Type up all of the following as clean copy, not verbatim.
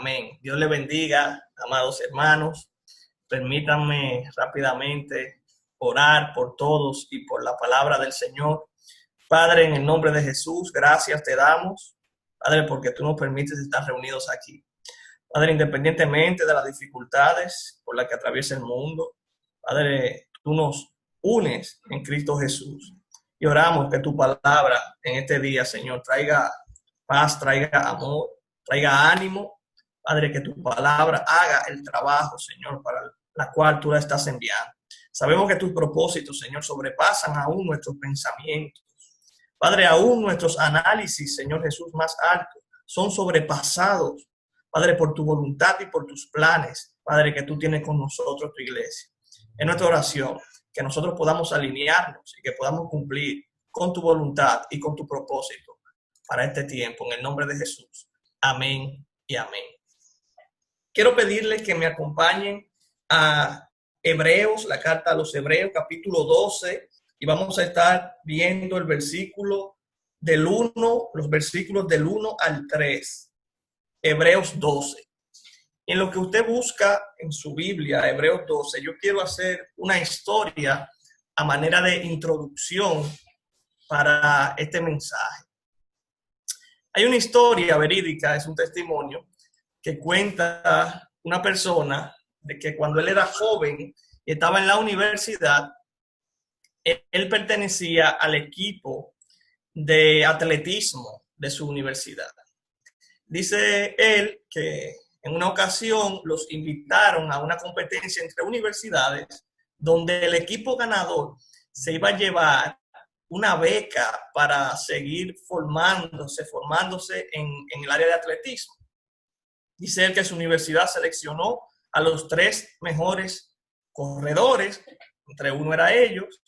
Amén. Dios le bendiga, amados hermanos. Permítanme rápidamente orar por todos y por la palabra del Señor. Padre, en el nombre de Jesús, gracias te damos, Padre, porque tú nos permites estar reunidos aquí. Padre, independientemente de las dificultades por las que atraviesa el mundo, Padre, tú nos unes en Cristo Jesús. Y oramos que tu palabra en este día, Señor, traiga paz, traiga amor, traiga ánimo. Padre, que tu palabra haga el trabajo, Señor, para la cual tú la estás enviando. Sabemos que tus propósitos, Señor, sobrepasan aún nuestros pensamientos. Padre, aún nuestros análisis, Señor Jesús, más altos, son sobrepasados, Padre, por tu voluntad y por tus planes, Padre, que tú tienes con nosotros, tu iglesia. Es nuestra oración que nosotros podamos alinearnos y que podamos cumplir con tu voluntad y con tu propósito para este tiempo. En el nombre de Jesús. Amén y amén. Quiero pedirles que me acompañen a Hebreos, la carta a los Hebreos, capítulo 12, y vamos a estar viendo el versículo del 1, los versículos del 1 al 3. Hebreos 12. En lo que usted busca en su Biblia, Hebreos 12, yo quiero hacer una historia a manera de introducción para este mensaje. Hay una historia verídica, es un testimonio, que cuenta una persona de que cuando él era joven y estaba en la universidad, él pertenecía al equipo de atletismo de su universidad. Dice él que en una ocasión los invitaron a una competencia entre universidades donde el equipo ganador se iba a llevar una beca para seguir formándose en el área de atletismo. Dice él que su universidad seleccionó a los 3 mejores corredores, entre uno era ellos,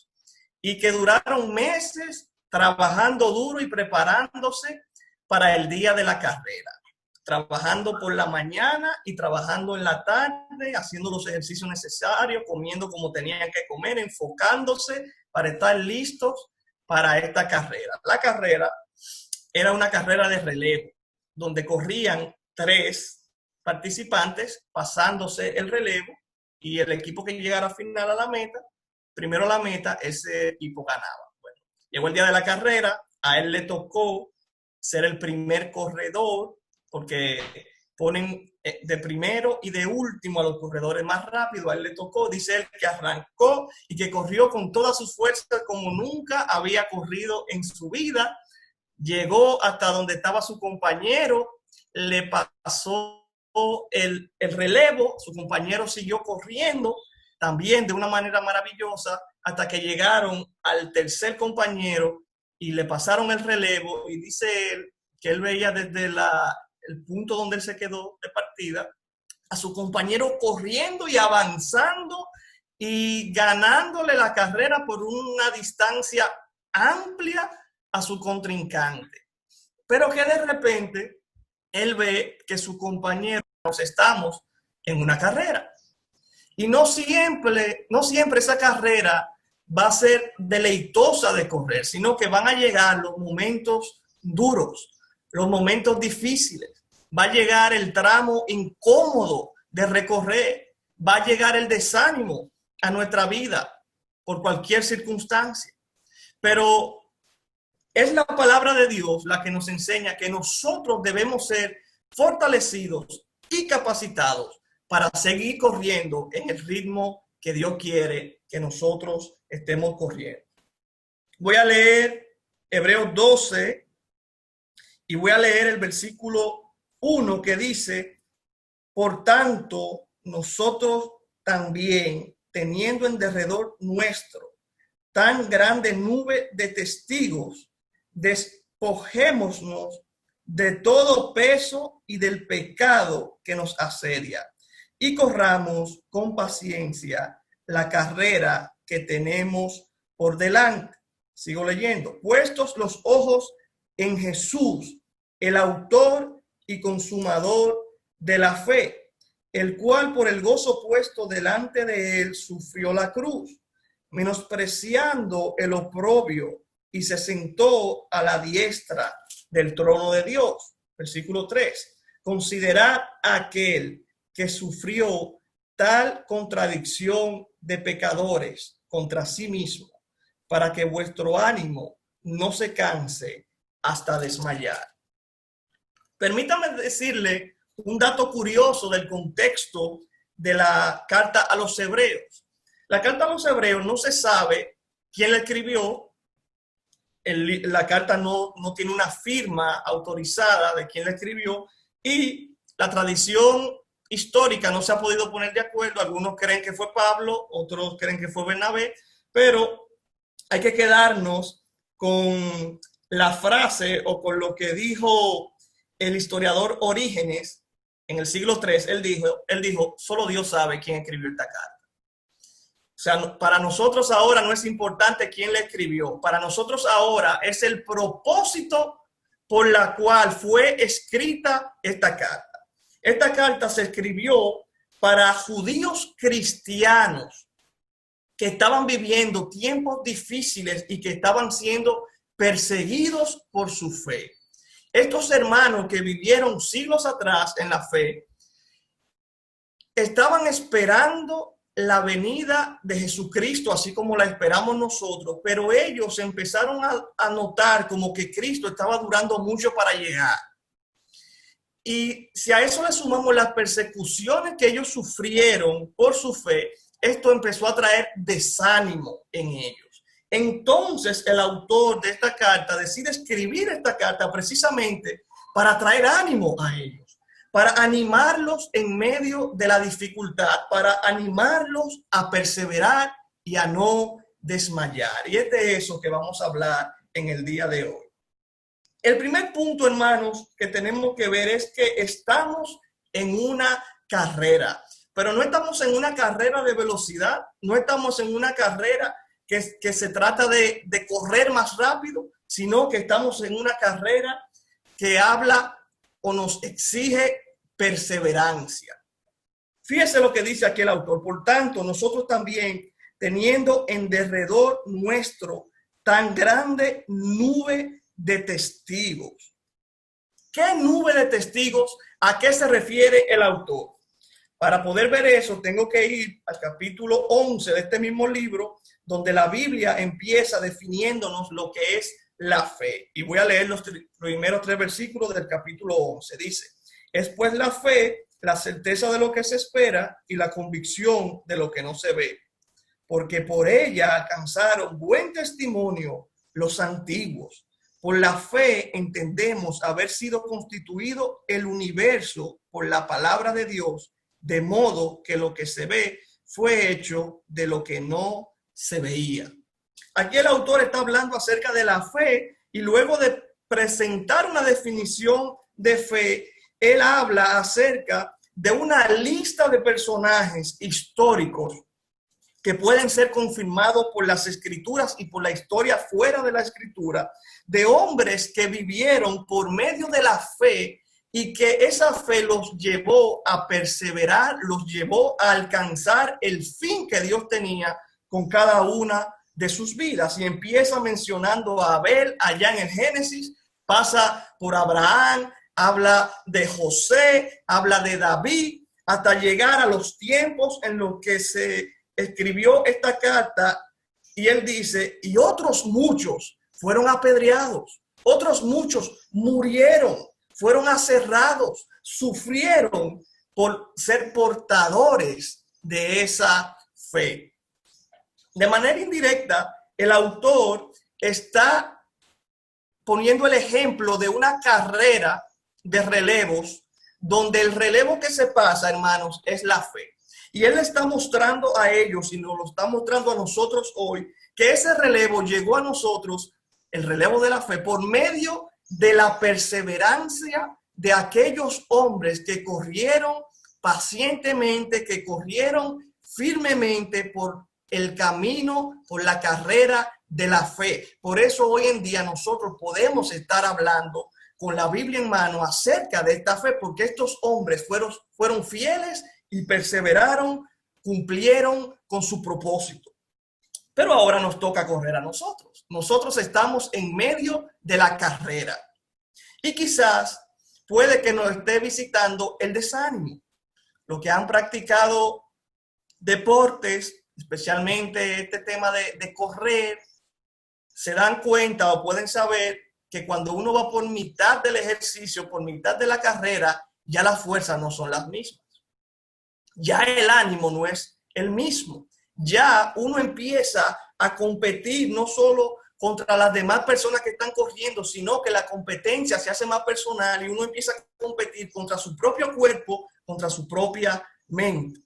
y que duraron meses trabajando duro y preparándose para el día de la carrera, trabajando por la mañana y trabajando en la tarde, haciendo los ejercicios necesarios, comiendo como tenían que comer, enfocándose para estar listos para esta carrera. La carrera era una carrera de relevo, donde corrían 3 participantes pasándose el relevo, y el equipo que llegara al final a la meta, primero la meta, ese equipo ganaba. Bueno, llegó el día de la carrera, a él le tocó ser el primer corredor, porque ponen de primero y de último a los corredores más rápido. A él le tocó, dice él, que arrancó y que corrió con todas sus fuerzas como nunca había corrido en su vida. Llegó hasta donde estaba su compañero, le pasó el relevo, su compañero siguió corriendo también de una manera maravillosa hasta que llegaron al tercer compañero y le pasaron el relevo, y dice él que él veía desde el punto donde él se quedó de partida a su compañero corriendo y avanzando y ganándole la carrera por una distancia amplia a su contrincante. Pero que de repente él ve que su compañero, estamos en una carrera. Y no siempre esa carrera va a ser deleitosa de correr, sino que van a llegar los momentos duros, los momentos difíciles. Va a llegar el tramo incómodo de recorrer. Va a llegar el desánimo a nuestra vida por cualquier circunstancia. Pero es la palabra de Dios la que nos enseña que nosotros debemos ser fortalecidos y capacitados para seguir corriendo en el ritmo que Dios quiere que nosotros estemos corriendo. Voy a leer Hebreos 12 y voy a leer el versículo 1 que dice: por tanto, nosotros también, teniendo en derredor nuestro tan grande nube de testigos, despojémonos de todo peso y del pecado que nos asedia, y corramos con paciencia la carrera que tenemos por delante. Sigo leyendo. Puestos los ojos en Jesús, el autor y consumador de la fe, el cual por el gozo puesto delante de él sufrió la cruz, menospreciando el oprobio, y se sentó a la diestra del trono de Dios. Versículo 3. considerad a aquel que sufrió tal contradicción de pecadores contra sí mismo, para que vuestro ánimo no se canse hasta desmayar. Permítame decirle un dato curioso del contexto de la carta a los hebreos. La carta a los hebreos no se sabe quién la escribió. La carta no tiene una firma autorizada de quién la escribió y la tradición histórica no se ha podido poner de acuerdo. Algunos creen que fue Pablo, otros creen que fue Bernabé, pero hay que quedarnos con la frase o con lo que dijo el historiador Orígenes en el siglo III. Él dijo, solo Dios sabe quién escribió esta carta. O sea, para nosotros ahora no es importante quién la escribió. Para nosotros ahora es el propósito por la cual fue escrita esta carta. Esta carta se escribió para judíos cristianos que estaban viviendo tiempos difíciles y que estaban siendo perseguidos por su fe. Estos hermanos que vivieron siglos atrás en la fe estaban esperando la venida de Jesucristo, así como la esperamos nosotros, pero ellos empezaron a notar como que Cristo estaba durando mucho para llegar. Y si a eso le sumamos las persecuciones que ellos sufrieron por su fe, esto empezó a traer desánimo en ellos. Entonces el autor de esta carta decide escribir esta carta precisamente para traer ánimo a ellos, para animarlos en medio de la dificultad, para animarlos a perseverar y a no desmayar. Y es de eso que vamos a hablar en el día de hoy. El primer punto, hermanos, que tenemos que ver es que estamos en una carrera, pero no estamos en una carrera de velocidad, no estamos en una carrera que se trata de correr más rápido, sino que estamos en una carrera que habla o nos exige perseverancia. Fíjese lo que dice aquí el autor. Por tanto, nosotros también, teniendo en derredor nuestro tan grande nube de testigos. ¿Qué nube de testigos? ¿A qué se refiere el autor? Para poder ver eso, tengo que ir al capítulo 11 de este mismo libro, donde la Biblia empieza definiéndonos lo que es la fe. Y voy a leer los primeros 3 versículos del capítulo 11. Dice, es pues la fe, la certeza de lo que se espera y la convicción de lo que no se ve. Porque por ella alcanzaron buen testimonio los antiguos. Por la fe entendemos haber sido constituido el universo por la palabra de Dios, de modo que lo que se ve fue hecho de lo que no se veía. Aquí el autor está hablando acerca de la fe y luego de presentar una definición de fe, él habla acerca de una lista de personajes históricos que pueden ser confirmados por las escrituras y por la historia fuera de la escritura, de hombres que vivieron por medio de la fe y que esa fe los llevó a perseverar, los llevó a alcanzar el fin que Dios tenía con cada una de sus vidas. Y empieza mencionando a Abel allá en el Génesis, pasa por Abraham, habla de José, habla de David, hasta llegar a los tiempos en los que se escribió esta carta, y él dice, y otros muchos fueron apedreados, otros muchos murieron, fueron aserrados, sufrieron por ser portadores de esa fe. De manera indirecta, el autor está poniendo el ejemplo de una carrera de relevos, donde el relevo que se pasa, hermanos, es la fe. Y él le está mostrando a ellos, y nos lo está mostrando a nosotros hoy, que ese relevo llegó a nosotros, el relevo de la fe, por medio de la perseverancia de aquellos hombres que corrieron pacientemente, que corrieron firmemente por el camino, por la carrera de la fe. Por eso hoy en día nosotros podemos estar hablando con la Biblia en mano acerca de esta fe, porque estos hombres fueron fieles y perseveraron, cumplieron con su propósito. Pero ahora nos toca correr a nosotros. Nosotros estamos en medio de la carrera. Y quizás puede que nos esté visitando el desánimo. Los que han practicado deportes, especialmente este tema de correr, se dan cuenta o pueden saber que cuando uno va por mitad del ejercicio, por mitad de la carrera, ya las fuerzas no son las mismas. Ya el ánimo no es el mismo. Ya uno empieza a competir no solo contra las demás personas que están corriendo, sino que la competencia se hace más personal y uno empieza a competir contra su propio cuerpo, contra su propia mente.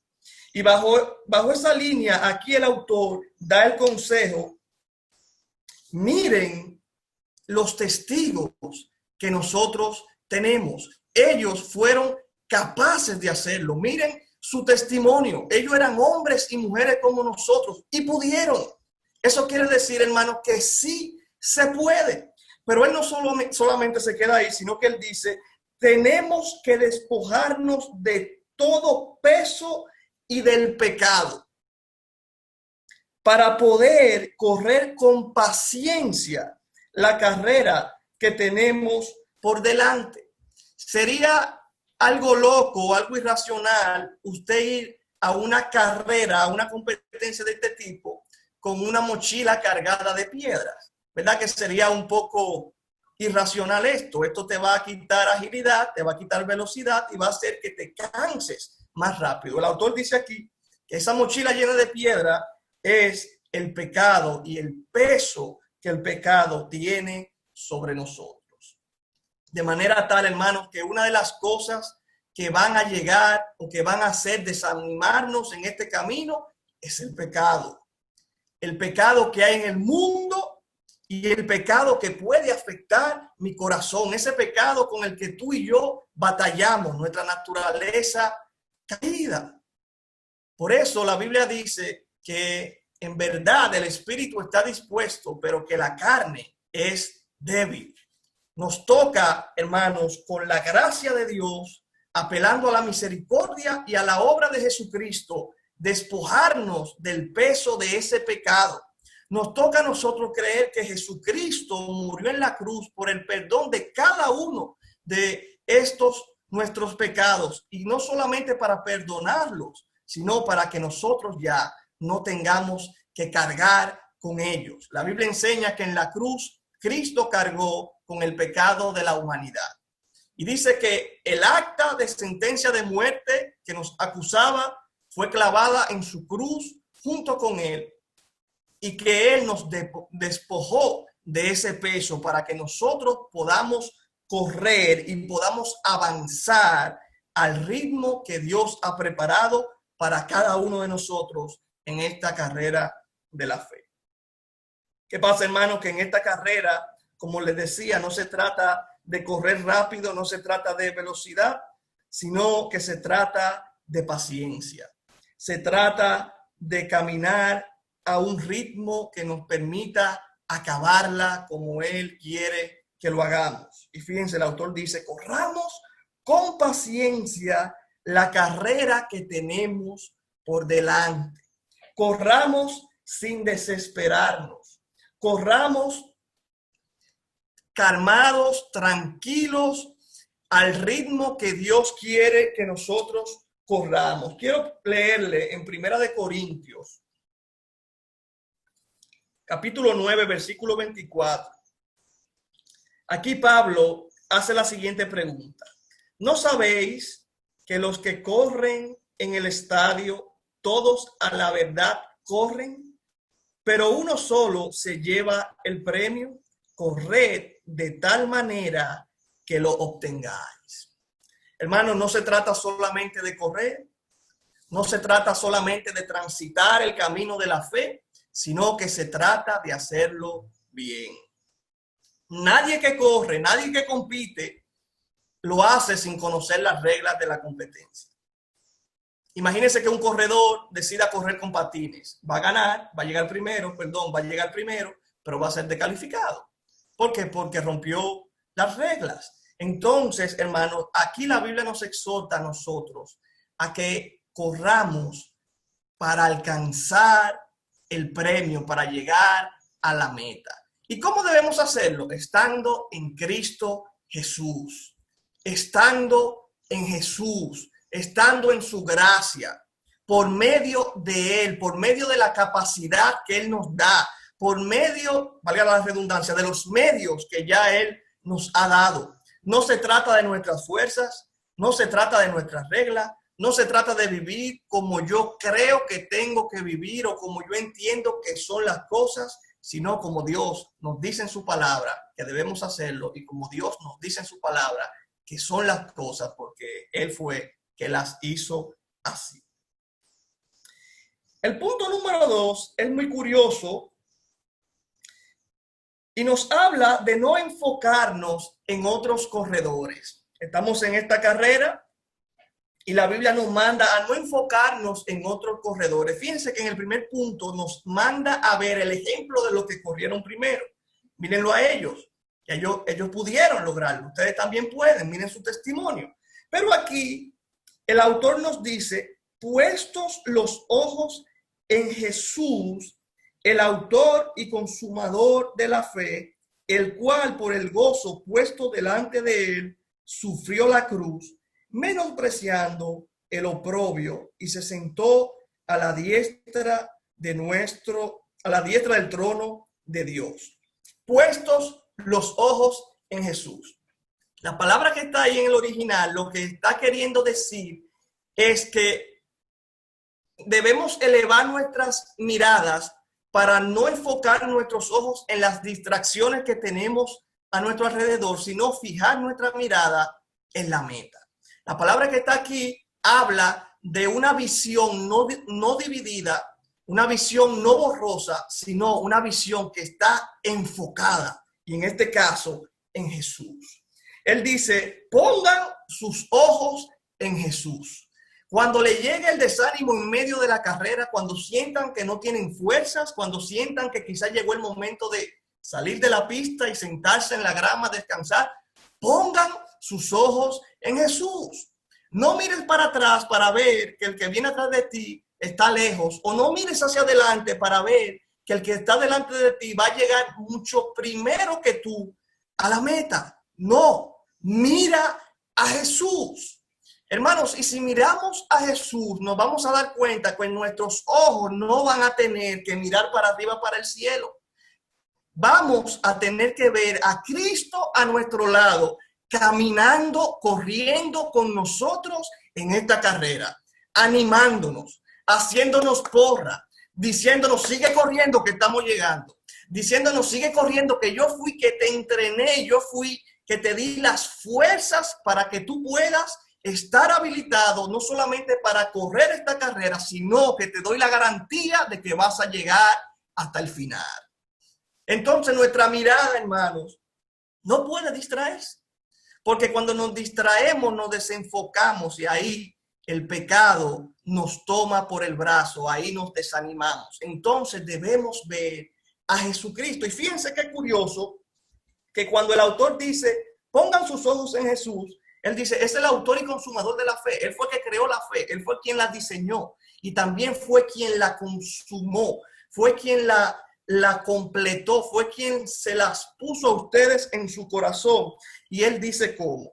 Y bajo esa línea, aquí el autor da el consejo: miren los testigos que nosotros tenemos. Ellos fueron capaces de hacerlo. Miren su testimonio. Ellos eran hombres y mujeres como nosotros y pudieron. Eso quiere decir, hermano, que sí se puede. Pero él no solamente se queda ahí, sino que él dice: tenemos que despojarnos de todo peso y del pecado para poder correr con paciencia la carrera que tenemos por delante. Sería algo loco, algo irracional, usted ir a una carrera, a una competencia de este tipo, con una mochila cargada de piedras. ¿Verdad que sería un poco irracional esto? Esto te va a quitar agilidad, te va a quitar velocidad y va a hacer que te canses más rápido. El autor dice aquí que esa mochila llena de piedra es el pecado y el peso que el pecado tiene sobre nosotros. De manera tal, hermanos, que una de las cosas que van a llegar o que van a hacer desanimarnos en este camino es el pecado. El pecado que hay en el mundo y el pecado que puede afectar mi corazón. Ese pecado con el que tú y yo batallamos, nuestra naturaleza caída. Por eso la Biblia dice que en verdad el espíritu está dispuesto, pero que la carne es débil. Nos toca, hermanos, con la gracia de Dios, apelando a la misericordia y a la obra de Jesucristo, despojarnos del peso de ese pecado. Nos toca a nosotros creer que Jesucristo murió en la cruz por el perdón de cada uno de estos nuestros pecados, y no solamente para perdonarlos, sino para que nosotros ya no tengamos que cargar con ellos. La Biblia enseña que en la cruz Cristo cargó con el pecado de la humanidad. Y dice que el acta de sentencia de muerte que nos acusaba fue clavada en su cruz junto con él, y que él nos despojó de ese peso para que nosotros podamos correr y podamos avanzar al ritmo que Dios ha preparado para cada uno de nosotros en esta carrera de la fe. ¿Qué pasa, hermano? Que en esta carrera, como les decía, no se trata de correr rápido, no se trata de velocidad, sino que se trata de paciencia. Se trata de caminar a un ritmo que nos permita acabarla como Él quiere que lo hagamos. Y fíjense, el autor dice: corramos con paciencia la carrera que tenemos por delante. Corramos sin desesperarnos. Corramos calmados, tranquilos, al ritmo que Dios quiere que nosotros corramos. Quiero leerle en Primera de Corintios, capítulo 9, versículo 24. Aquí Pablo hace la siguiente pregunta: ¿no sabéis que los que corren en el estadio, todos a la verdad corren, pero uno solo se lleva el premio? Corred de tal manera que lo obtengáis. Hermanos, no se trata solamente de correr, no se trata solamente de transitar el camino de la fe, sino que se trata de hacerlo bien. Nadie que corre, nadie que compite, lo hace sin conocer las reglas de la competencia. Imagínense que un corredor decida correr con patines. Va a ganar, va a llegar primero, pero va a ser descalificado. ¿Por qué? Porque rompió las reglas. Entonces, hermanos, aquí la Biblia nos exhorta a nosotros a que corramos para alcanzar el premio, para llegar a la meta. ¿Y cómo debemos hacerlo? Estando en Cristo Jesús. estando en Jesús, estando en su gracia, por medio de Él, por medio de la capacidad que Él nos da, por medio, valga la redundancia, de los medios que ya Él nos ha dado. No se trata de nuestras fuerzas, no se trata de nuestras reglas, no se trata de vivir como yo creo que tengo que vivir o como yo entiendo que son las cosas, sino como Dios nos dice en su palabra que debemos hacerlo y como Dios nos dice en su palabra que son las cosas porque Él fue que las hizo así. El punto número 2 es muy curioso y nos habla de no enfocarnos en otros corredores. Estamos en esta carrera y la Biblia nos manda a no enfocarnos en otros corredores. Fíjense que en el primer punto nos manda a ver el ejemplo de los que corrieron primero. Mírenlo a ellos. Ellos pudieron lograrlo. Ustedes también pueden. Miren su testimonio. Pero aquí el autor nos dice, puestos los ojos en Jesús, el autor y consumador de la fe, el cual por el gozo puesto delante de él, sufrió la cruz, menospreciando el oprobio, y se sentó a la diestra del trono de Dios. Puestos los ojos en Jesús. La palabra que está ahí en el original, lo que está queriendo decir es que debemos elevar nuestras miradas para no enfocar nuestros ojos en las distracciones que tenemos a nuestro alrededor, sino fijar nuestra mirada en la meta. La palabra que está aquí habla de una visión no dividida, una visión no borrosa, sino una visión que está enfocada, y en este caso, en Jesús. Él dice, pongan sus ojos en Jesús. Cuando le llegue el desánimo en medio de la carrera, cuando sientan que no tienen fuerzas, cuando sientan que quizás llegó el momento de salir de la pista y sentarse en la grama, descansar, pongan sus ojos en Jesús. No mires para atrás para ver que el que viene atrás de ti está lejos, o no mires hacia adelante para ver que el que está delante de ti va a llegar mucho primero que tú a la meta. No, mira a Jesús. Hermanos, y si miramos a Jesús, nos vamos a dar cuenta que nuestros ojos no van a tener que mirar para arriba, para el cielo. Vamos a tener que ver a Cristo a nuestro lado, caminando, corriendo con nosotros en esta carrera, animándonos, haciéndonos porra, diciéndonos, sigue corriendo que estamos llegando, diciéndonos, sigue corriendo que yo fui que te entrené, yo fui que te di las fuerzas para que tú puedas estar habilitado no solamente para correr esta carrera, sino que te doy la garantía de que vas a llegar hasta el final. Entonces nuestra mirada, hermanos, no puede distraerse, porque cuando nos distraemos nos desenfocamos y ahí el pecado nos toma por el brazo, ahí nos desanimamos. Entonces debemos ver a Jesucristo. Y fíjense qué curioso que cuando el autor dice, pongan sus ojos en Jesús, él dice, es el autor y consumador de la fe. Él fue el que creó la fe. Él fue quien la diseñó y también fue quien la consumó. Fue quien la completó. Fue quien se las puso a ustedes en su corazón. Y él dice cómo.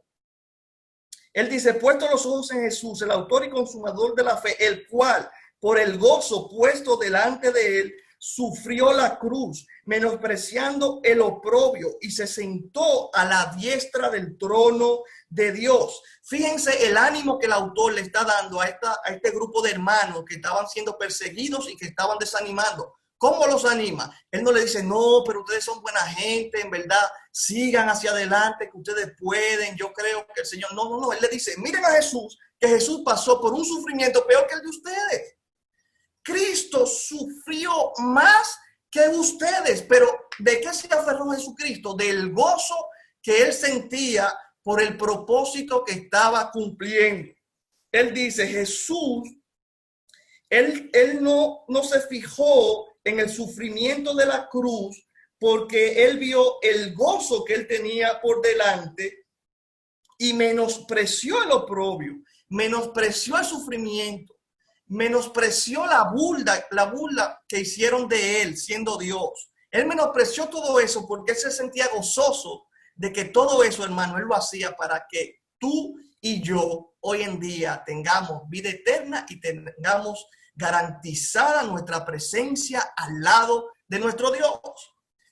Él dice, puesto los ojos en Jesús, el autor y consumador de la fe, el cual por el gozo puesto delante de él, sufrió la cruz, menospreciando el oprobio, y se sentó a la diestra del trono de Dios. Fíjense el ánimo que el autor le está dando a este grupo de hermanos que estaban siendo perseguidos y que estaban desanimando. ¿Cómo los anima? Él no le dice, no, pero ustedes son buena gente, en verdad, sigan hacia adelante, que ustedes pueden, yo creo que el Señor, no, él le dice, miren a Jesús, que Jesús pasó por un sufrimiento peor que el de ustedes. Cristo sufrió más que ustedes, pero ¿de qué se aferró Jesucristo? Del gozo que él sentía por el propósito que estaba cumpliendo. Él dice, Jesús, él no se fijó en el sufrimiento de la cruz porque él vio el gozo que él tenía por delante y menospreció el oprobio, menospreció el sufrimiento, menospreció la burla que hicieron de él siendo Dios. Él menospreció todo eso porque él se sentía gozoso de que todo eso, hermano, él lo hacía para que tú y yo hoy en día tengamos vida eterna y tengamos garantizada nuestra presencia al lado de nuestro Dios.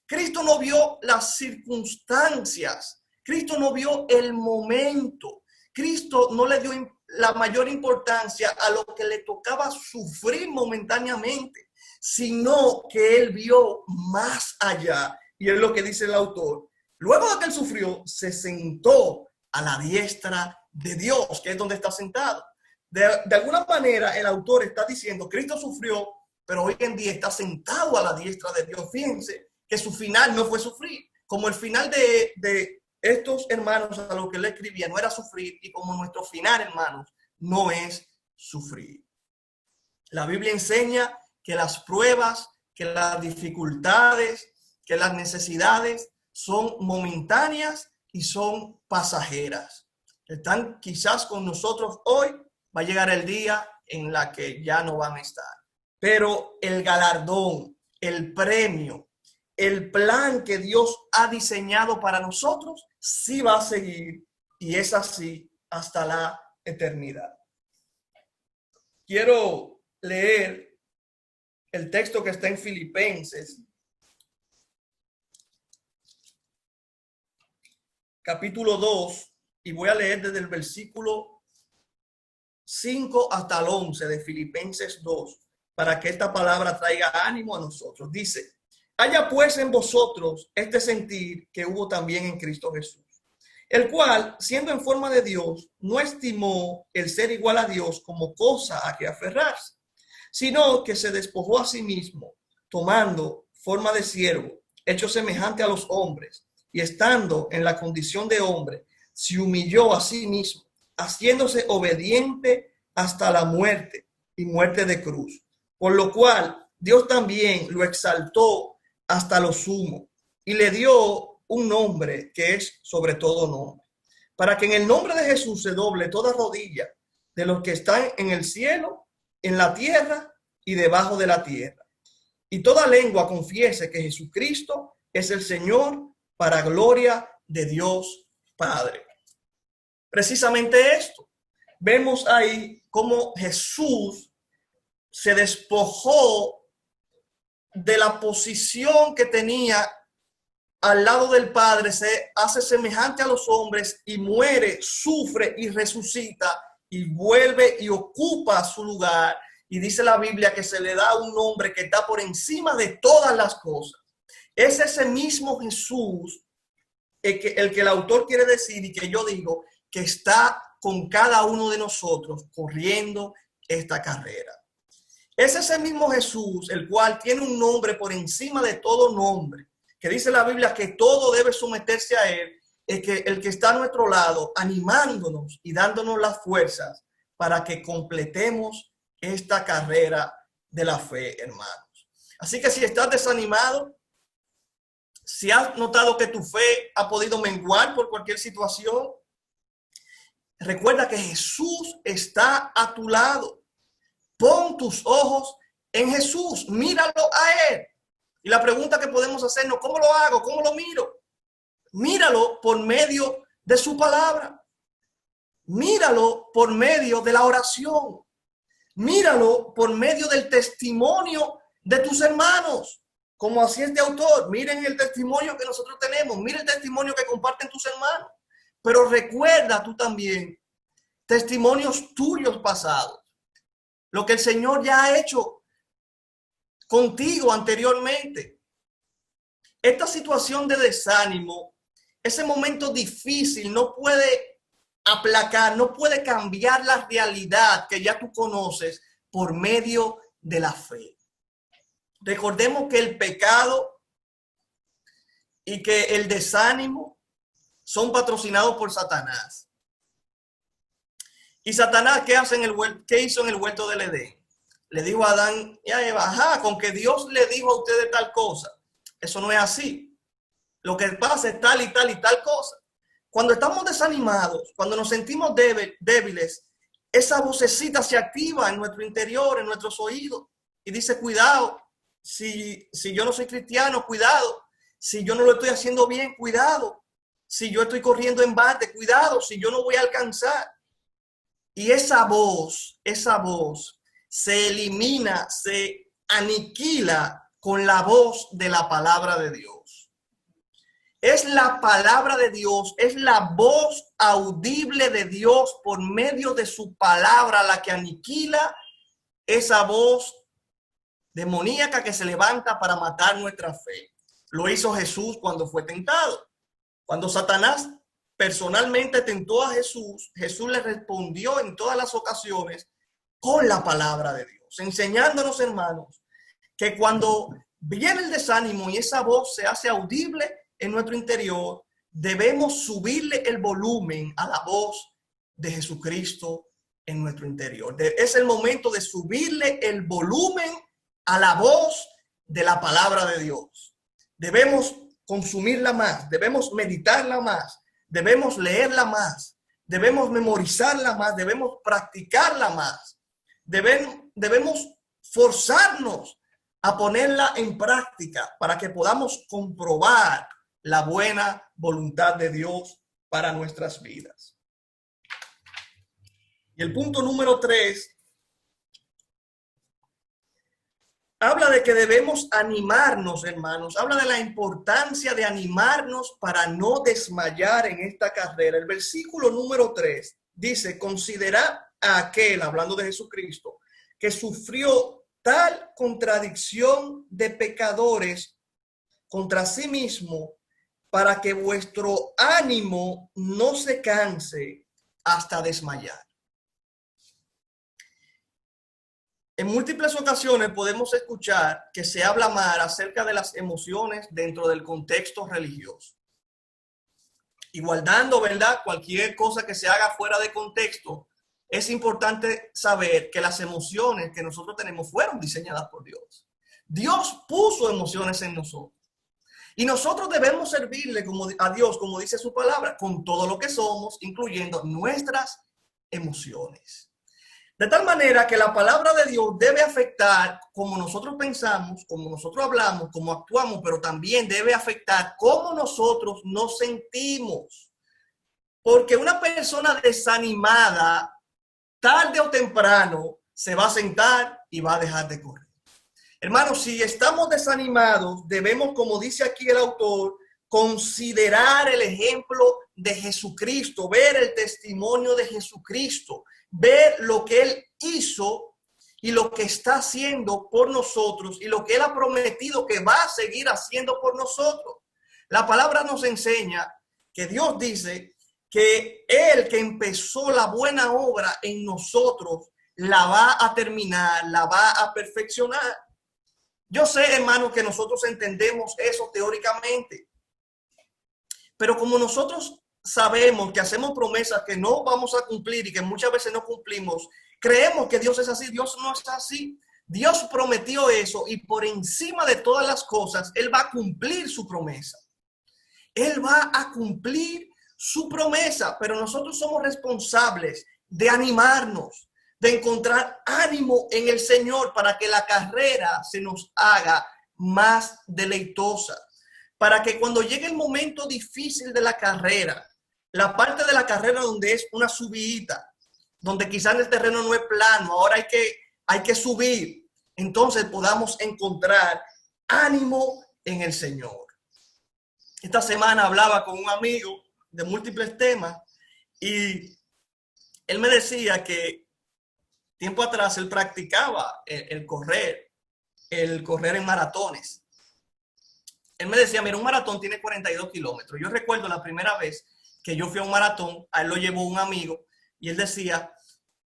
Cristo no vio las circunstancias, Cristo no vio el momento, Cristo no le dio la mayor importancia a lo que le tocaba sufrir momentáneamente, sino que él vio más allá. Y es lo que dice el autor. Luego de que él sufrió, se sentó a la diestra de Dios, que es donde está sentado. De alguna manera, el autor está diciendo, Cristo sufrió, pero hoy en día está sentado a la diestra de Dios. Fíjense que su final no fue sufrir, como el final de estos hermanos a los que le escribía no era sufrir, y como nuestro final, hermanos, no es sufrir. La Biblia enseña que las pruebas, que las dificultades, que las necesidades son momentáneas y son pasajeras. Están quizás con nosotros hoy, va a llegar el día en la que ya no van a estar. Pero el galardón, el premio, el plan que Dios ha diseñado para nosotros, sí va a seguir, y es así hasta la eternidad. Quiero leer el texto que está en Filipenses, capítulo 2, y voy a leer desde el versículo 5 hasta el 11 de Filipenses 2, para que esta palabra traiga ánimo a nosotros. Dice: haya pues en vosotros este sentir que hubo también en Cristo Jesús, el cual, siendo en forma de Dios, no estimó el ser igual a Dios como cosa a que aferrarse, sino que se despojó a sí mismo, tomando forma de siervo, hecho semejante a los hombres, y estando en la condición de hombre, se humilló a sí mismo, haciéndose obediente hasta la muerte, y muerte de cruz. Por lo cual Dios también lo exaltó hasta lo sumo, y le dio un nombre que es sobre todo nombre, para que en el nombre de Jesús se doble toda rodilla de los que están en el cielo, en la tierra y debajo de la tierra, y toda lengua confiese que Jesucristo es el Señor, para gloria de Dios Padre. Precisamente esto. Vemos ahí cómo Jesús se despojó de la posición que tenía al lado del Padre, se hace semejante a los hombres y muere, sufre y resucita y vuelve y ocupa su lugar. Y dice la Biblia que se le da un nombre que está por encima de todas las cosas. Es ese mismo Jesús el que el autor quiere decir, y que yo digo, que está con cada uno de nosotros corriendo esta carrera. Es ese mismo Jesús el cual tiene un nombre por encima de todo nombre, que dice la Biblia que todo debe someterse a él, el que está a nuestro lado, animándonos y dándonos las fuerzas para que completemos esta carrera de la fe, hermanos. Así que si estás desanimado, si has notado que tu fe ha podido menguar por cualquier situación, recuerda que Jesús está a tu lado. Pon tus ojos en Jesús, míralo a él. Y la pregunta que podemos hacernos, ¿cómo lo hago? ¿Cómo lo miro? Míralo por medio de su palabra. Míralo por medio de la oración. Míralo por medio del testimonio de tus hermanos. Como así este autor, miren el testimonio que nosotros tenemos, miren el testimonio que comparten tus hermanos. Pero recuerda tú también testimonios tuyos pasados. Lo que el Señor ya ha hecho contigo anteriormente. Esta situación de desánimo, ese momento difícil no puede aplacar, no puede cambiar la realidad que ya tú conoces por medio de la fe. Recordemos que el pecado y que el desánimo son patrocinados por Satanás. ¿Y Satanás qué hizo en el huerto del Edén? Le dijo a Adán y a Eva, con que Dios le dijo a ustedes tal cosa. Eso no es así. Lo que pasa es tal y tal y tal cosa. Cuando estamos desanimados, cuando nos sentimos débiles, esa vocecita se activa en nuestro interior, en nuestros oídos, y dice, cuidado. Si yo no soy cristiano, cuidado. Si yo no lo estoy haciendo bien, cuidado. si yo estoy corriendo en balde, cuidado, si yo no voy a alcanzar. Y esa voz se elimina, se aniquila con la voz de la palabra de Dios. Es la palabra de Dios, es la voz audible de Dios por medio de su palabra la que aniquila esa voz demoníaca que se levanta para matar nuestra fe. Lo hizo Jesús cuando fue tentado. Cuando Satanás personalmente tentó a Jesús, Jesús le respondió en todas las ocasiones con la palabra de Dios, enseñándonos, hermanos, que cuando viene el desánimo y esa voz se hace audible en nuestro interior, debemos subirle el volumen a la voz de Jesucristo en nuestro interior. Es el momento de subirle el volumen a la voz de la palabra de Dios. Debemos consumirla más, debemos meditarla más, debemos leerla más, debemos memorizarla más, debemos practicarla más, debemos forzarnos a ponerla en práctica para que podamos comprobar la buena voluntad de Dios para nuestras vidas. Y el punto número 3 habla de que debemos animarnos, hermanos. Habla de la importancia de animarnos para no desmayar en esta carrera. El versículo número 3 dice: considerad a aquel, hablando de Jesucristo, que sufrió tal contradicción de pecadores contra sí mismo, para que vuestro ánimo no se canse hasta desmayar. En múltiples ocasiones podemos escuchar que se habla mal acerca de las emociones dentro del contexto religioso. Y guardando, ¿verdad?, cualquier cosa que se haga fuera de contexto, es importante saber que las emociones que nosotros tenemos fueron diseñadas por Dios. Dios puso emociones en nosotros. Y nosotros debemos servirle a Dios, como dice su palabra, con todo lo que somos, incluyendo nuestras emociones. De tal manera que la palabra de Dios debe afectar cómo nosotros pensamos, cómo nosotros hablamos, cómo actuamos, pero también debe afectar cómo nosotros nos sentimos. Porque una persona desanimada, tarde o temprano, se va a sentar y va a dejar de correr. Hermanos, si estamos desanimados, debemos, como dice aquí el autor, considerar el ejemplo de Jesucristo, ver el testimonio de Jesucristo, ver lo que Él hizo y lo que está haciendo por nosotros y lo que Él ha prometido que va a seguir haciendo por nosotros. La palabra nos enseña que Dios dice que Él que empezó la buena obra en nosotros, la va a terminar, la va a perfeccionar. Yo sé, hermano, que nosotros entendemos eso teóricamente, pero como nosotros sabemos que hacemos promesas que no vamos a cumplir y que muchas veces no cumplimos, creemos que Dios es así. Dios no es así. Dios prometió eso y por encima de todas las cosas, Él va a cumplir su promesa. Él va a cumplir su promesa, pero nosotros somos responsables de animarnos, de encontrar ánimo en el Señor para que la carrera se nos haga más deleitosa. Para que cuando llegue el momento difícil de la carrera, la parte de la carrera donde es una subidita, donde quizás el terreno no es plano, ahora hay que subir, entonces podamos encontrar ánimo en el Señor. Esta semana hablaba con un amigo de múltiples temas y él me decía que tiempo atrás él practicaba el correr en maratones. Él me decía, mira, un maratón tiene 42 kilómetros. Yo recuerdo la primera vez que yo fui a un maratón, a él lo llevó un amigo y él decía,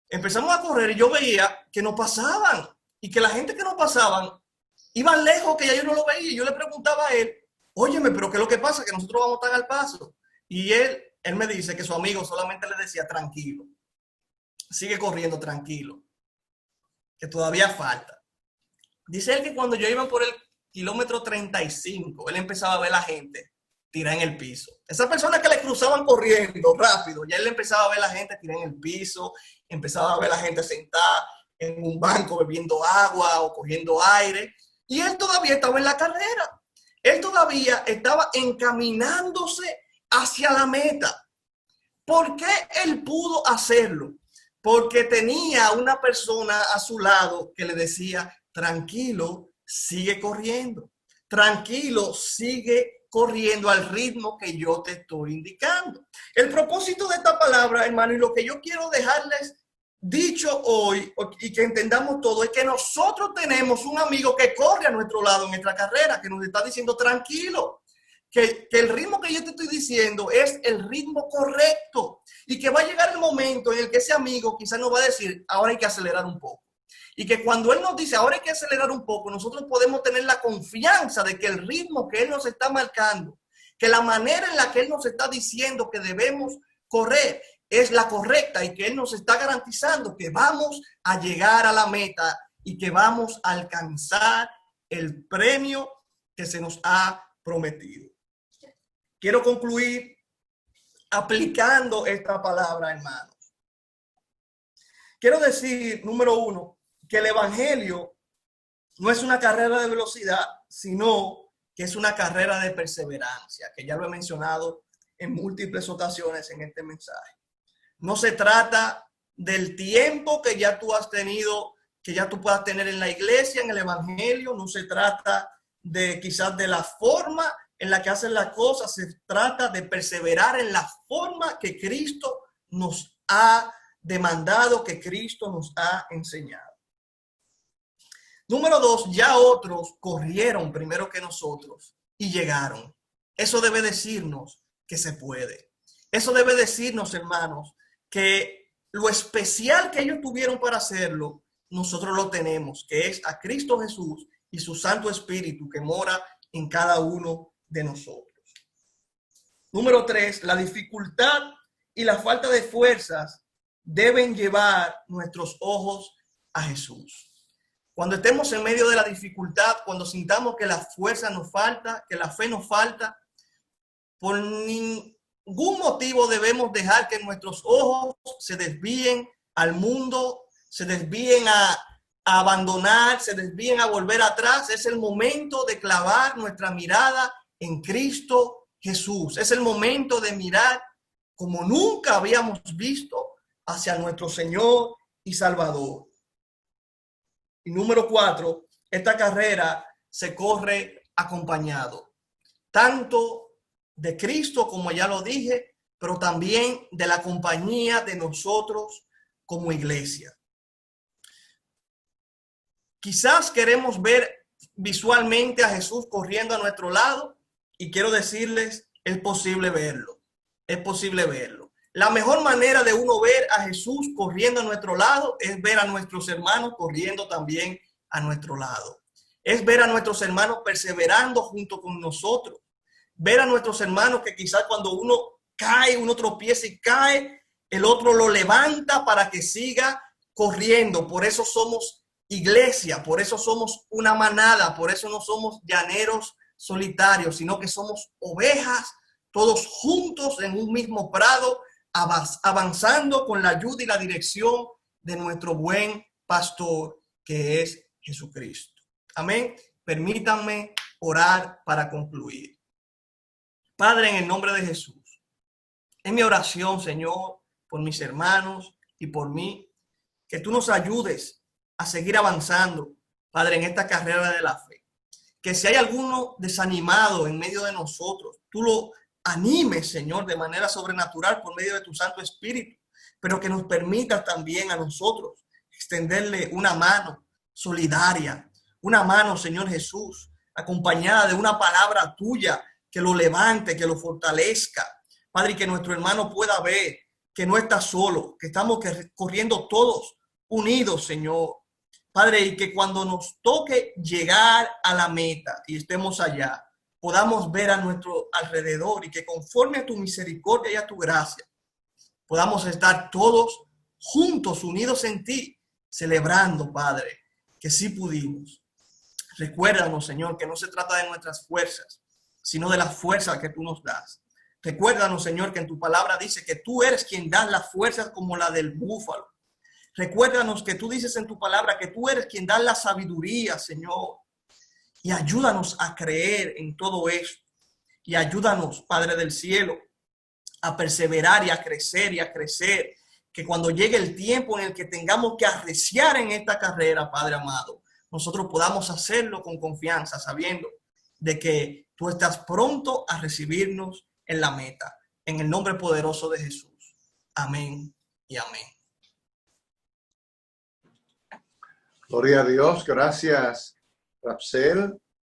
empezamos a correr y yo veía que nos pasaban y que la gente que nos pasaban iba lejos, que ya yo no lo veía. Y yo le preguntaba a él, óyeme, pero ¿qué es lo que pasa? Que nosotros vamos tan al paso. Y él me dice que su amigo solamente le decía, tranquilo, sigue corriendo tranquilo, que todavía falta. Dice él que cuando yo iba por el kilómetro 35, él empezaba a ver a la gente tirar en el piso. Esas personas que le cruzaban corriendo rápido, ya él empezaba a ver a la gente tirar en el piso, empezaba a ver a la gente sentada en un banco bebiendo agua o cogiendo aire. Y él todavía estaba en la carrera. Él todavía estaba encaminándose hacia la meta. ¿Por qué él pudo hacerlo? Porque tenía una persona a su lado que le decía, tranquilo, sigue corriendo. Tranquilo, sigue corriendo al ritmo que yo te estoy indicando. El propósito de esta palabra, hermano, y lo que yo quiero dejarles dicho hoy y que entendamos todo, es que nosotros tenemos un amigo que corre a nuestro lado en nuestra carrera, que nos está diciendo tranquilo, que el ritmo que yo te estoy diciendo es el ritmo correcto y que va a llegar el momento en el que ese amigo quizás nos va a decir, ahora hay que acelerar un poco. Y que cuando él nos dice, ahora hay que acelerar un poco, nosotros podemos tener la confianza de que el ritmo que él nos está marcando, que la manera en la que él nos está diciendo que debemos correr es la correcta y que él nos está garantizando que vamos a llegar a la meta y que vamos a alcanzar el premio que se nos ha prometido. Quiero concluir aplicando esta palabra, hermanos. Quiero decir, número uno, que el evangelio no es una carrera de velocidad, sino que es una carrera de perseverancia, que ya lo he mencionado en múltiples ocasiones en este mensaje. No se trata del tiempo que ya tú has tenido, que ya tú puedas tener en la iglesia, en el evangelio. No se trata de quizás de la forma en la que hacen las cosas. Se trata de perseverar en la forma que Cristo nos ha demandado, que Cristo nos ha enseñado. Número dos, ya otros corrieron primero que nosotros y llegaron. Eso debe decirnos que se puede. Eso debe decirnos, hermanos, que lo especial que ellos tuvieron para hacerlo, nosotros lo tenemos, que es a Cristo Jesús y su Santo Espíritu que mora en cada uno de nosotros. Número tres, la dificultad y la falta de fuerzas deben llevar nuestros ojos a Jesús. Cuando estemos en medio de la dificultad, cuando sintamos que la fuerza nos falta, que la fe nos falta, por ningún motivo debemos dejar que nuestros ojos se desvíen al mundo, se desvíen a abandonar, se desvíen a volver atrás. Es el momento de clavar nuestra mirada en Cristo Jesús. Es el momento de mirar como nunca habíamos visto hacia nuestro Señor y Salvador. Y número cuatro, esta carrera se corre acompañado, tanto de Cristo, como ya lo dije, pero también de la compañía de nosotros como iglesia. Quizás queremos ver visualmente a Jesús corriendo a nuestro lado y quiero decirles, es posible verlo, es posible verlo. La mejor manera de uno ver a Jesús corriendo a nuestro lado es ver a nuestros hermanos corriendo también a nuestro lado. Es ver a nuestros hermanos perseverando junto con nosotros. Ver a nuestros hermanos que quizás cuando uno cae, uno tropieza y cae, el otro lo levanta para que siga corriendo. Por eso somos iglesia, por eso somos una manada, por eso no somos llaneros solitarios, sino que somos ovejas, todos juntos en un mismo prado, avanzando con la ayuda y la dirección de nuestro buen pastor, que es Jesucristo. Amén. Permítanme orar para concluir. Padre, en el nombre de Jesús, en mi oración, Señor, por mis hermanos y por mí, que tú nos ayudes a seguir avanzando, Padre, en esta carrera de la fe. Que si hay alguno desanimado en medio de nosotros, tú lo animes, Señor, de manera sobrenatural por medio de tu Santo Espíritu, pero que nos permita también a nosotros extenderle una mano solidaria, una mano, Señor Jesús, acompañada de una palabra tuya que lo levante, que lo fortalezca. Padre, y que nuestro hermano pueda ver que no está solo, que estamos corriendo todos unidos, Señor. Padre, y que cuando nos toque llegar a la meta y estemos allá, podamos ver a nuestro alrededor y que conforme a tu misericordia y a tu gracia, podamos estar todos juntos, unidos en ti, celebrando, Padre, que sí pudimos. Recuérdanos, Señor, que no se trata de nuestras fuerzas, sino de la fuerza que tú nos das. Recuérdanos, Señor, que en tu palabra dice que tú eres quien das las fuerzas como la del búfalo. Recuérdanos que tú dices en tu palabra que tú eres quien da la sabiduría, Señor. Y ayúdanos a creer en todo esto. Y ayúdanos, Padre del cielo, a perseverar y a crecer, que cuando llegue el tiempo en el que tengamos que arreciar en esta carrera, Padre amado, nosotros podamos hacerlo con confianza, sabiendo de que tú estás pronto a recibirnos en la meta. En el nombre poderoso de Jesús. Amén y amén. Gloria a Dios. Gracias, Rapsel.